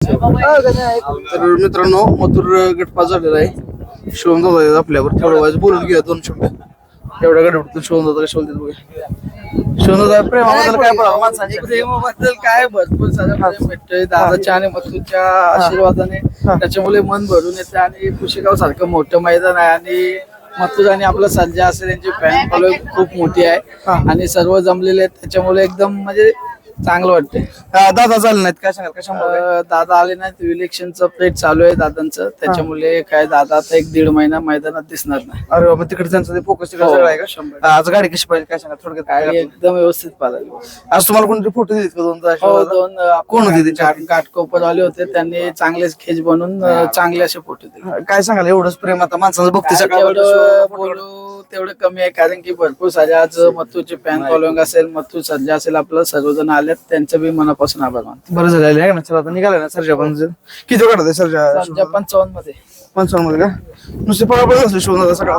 तर मित्रांनो मथुर गटपास झालेला आहे. शिवम दादा आपल्यावर तेवढं वाज बोलून घ्या 2 शब्द. एवढ्या गडबडीतून शिवम दादा कशा बोलतात बघा. शिवम दादा प्रेमाबद्दल काय बोला माणसांच्या प्रेमाबद्दल काय भरपूर सारं प्रेम भेटतंय दादाच्या आणि मथुरच्या आशीर्वादाने. त्याच्यामुळे मन भरून येते आणि कुशेगाव सारखं मोठं मैदान आहे आणि मथुर आणि आपला सर्जा असेल यांची फॅन फॉलोइंग खूप मोठी आहे आणि सर्व जमलेले आहेत. त्याच्यामुळे एकदम म्हणजे चांगलं वाटतंय. दादा चालले नाहीत काय सांगाल कशामुळे? दादा आले नाहीत. इलेक्शनचं प्लेट चालू आहे दादांचं. त्याच्यामुळे काय दादा आता 1-1.5 महिना मैदानात दिसणार नाही. अरे बाबा तिकडे त्यांचं फोकस तिकडे सगळं आहे का? आज गाडी कशी पाहिजे काय सांगा थोडक्यात गाडी एकदम व्यवस्थित पाहिजे. आज तुम्हाला कोणते फोटो दिलेत का 2 हो 2 कोण होते त्यांचे? घाटकोपर आले होते. त्यांनी चांगलेच खेच बनवून चांगले असे फोटो दिले. काय सांगाल एवढंच प्रेम आता माणसाचं बघते तेवढं बोलू तेवढं कमी आहे कारण की भरपूर सारे आज मथुरचे फॅन फॉलोइंग असेल मथुर सर्जा असेल आपलं सर्वजण आलेत त्यांचं बी मनापासून आभार मानतो. बरं झालेलं आहे ना. चला आता निघाला ना सर्जा पण किती काढत आहे सर्जा? 55 मध्ये 55 मध्ये का नुसते पळापळ असले शोधून सकाळ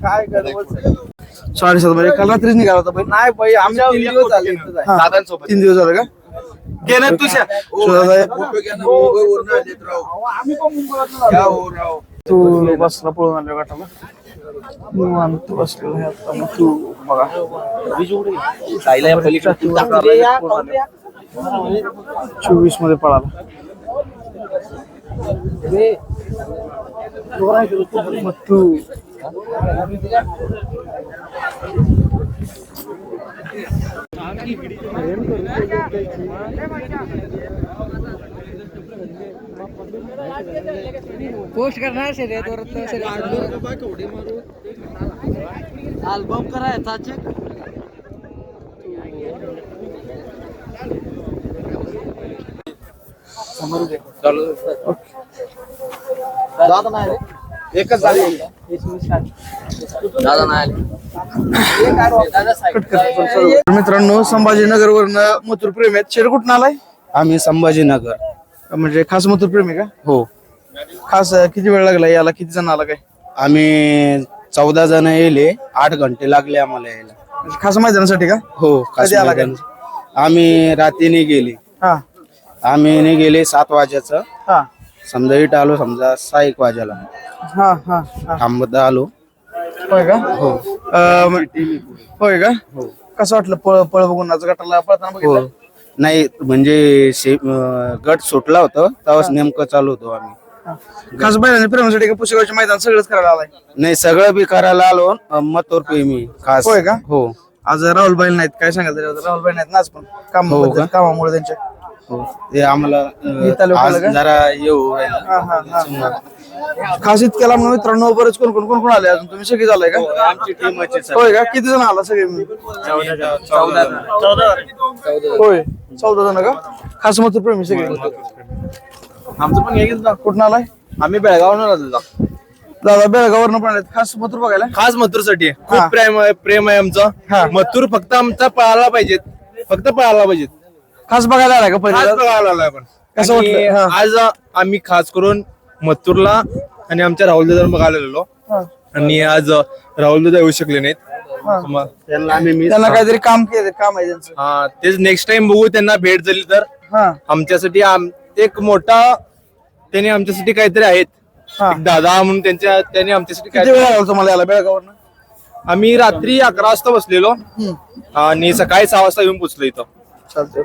काय गरज 7:30 मध्ये काल रात्रीच निघाला होता बाई. नाही बाई आम्ही 3 दिवस झाले इथं आहे. दादांसोबत 3 दिवस झाले का? तू बसला पळून आलो गाठाला निवांत बसलेला आहे आता. मग तू बघा 24 मध्ये पळाला. मग तू पोस्ट करणार अल्बम करायचा चेक दादा नाही एकच झाली दादा नाही. मित्रांनो संभाजीनगर वरनं मथुर प्रेमी आहेत. शेर कुठून आलाय? आम्ही संभाजीनगर. म्हणजे खास मथुर प्रेमी का? हो. खास किती वेळ लागला याला? किती जण आला काय? आम्ही 14 जण येले. 8 घंटे लागले आम्हाला यायला. म्हणजे खास मैदानासाठी का? हो. कधी आला काय? आम्ही रात्रीने गेले. हा आम्ही गेले 7 वाजेचं. हा समजा इट आलो समजा 6-1 वाजेला हा हा हा. थांबत आलो. होय का? हो. होय का? हो. कसं वाटलं पळ बघून आज गटाला पळताना हो. बघितलं? नाही म्हणजे गट सुटला होता तेव्हाच नेमकं चालू होतो आम्ही. खास बैलांनी प्रेमासाठी का पुसेगावचे मैदान सगळंच करायला आलाय? नाही सगळं बी करायला आलो. मथुर प्रेमी खास. होय का? हो. आज राहुल बैल नाहीत काय सांगायचं? राहुल बैल नाहीत ना आज पण हो कामामुळे त्यांच्या. हो. ते आम्हाला तालुक्याला आज का? जरा येऊ राहिलं. हा, हा, हा. खास इतक्याला मग मित्रांनो बरेच कोण आले अजून? तुम्ही सगळे झालाय का? आमची टीमच आहे. होय का? किती जण आला सगळे मिळून? 14 होय 14 जण का? खास मथुर प्रेमी सगळे. आमचं पण हेच ना. कुठून आलाय? आम्ही बेळगावनं आलेलो. दादा बेळगाववरनं पण आलेत खास मथुर बघायला. खास मथुरसाठी हा. खूप प्रेम आहे हा. आमचं. मथुर फक्त आमचा पळायला पाहिजेत. फक्त पळायला पाहिजेत. खास बघायला आलाय का खास पहिला? पळायला आलाय आपण. कसं आणि वाटलं? हा. आज आम्ही खास करून मथुरला आणि आमच्या राहुल दादा बघायला आलेलो. हा. आणि आज राहुल दादा येऊ शकले नाहीत. हा. मग त्यांना आम्ही त्यांना काहीतरी काम आहे त्यांचं. हा तेच नेक्स्ट टाइम बघू त्यांना भेट झाली तर. हा आमच्यासाठी एक मोठा त्यांनी आमच्यासाठी काहीतरी आहेत. हा. एक दादा म्हणून त्यांनी आमच्यासाठी किती वेळ लागला तुम्हाला याला बेळगाववरनं? आम्ही रात्री 11 वाजता बसलेलो आणि सकाळी 6 वाजता येऊन पोहोचलो इथं. चालतंय.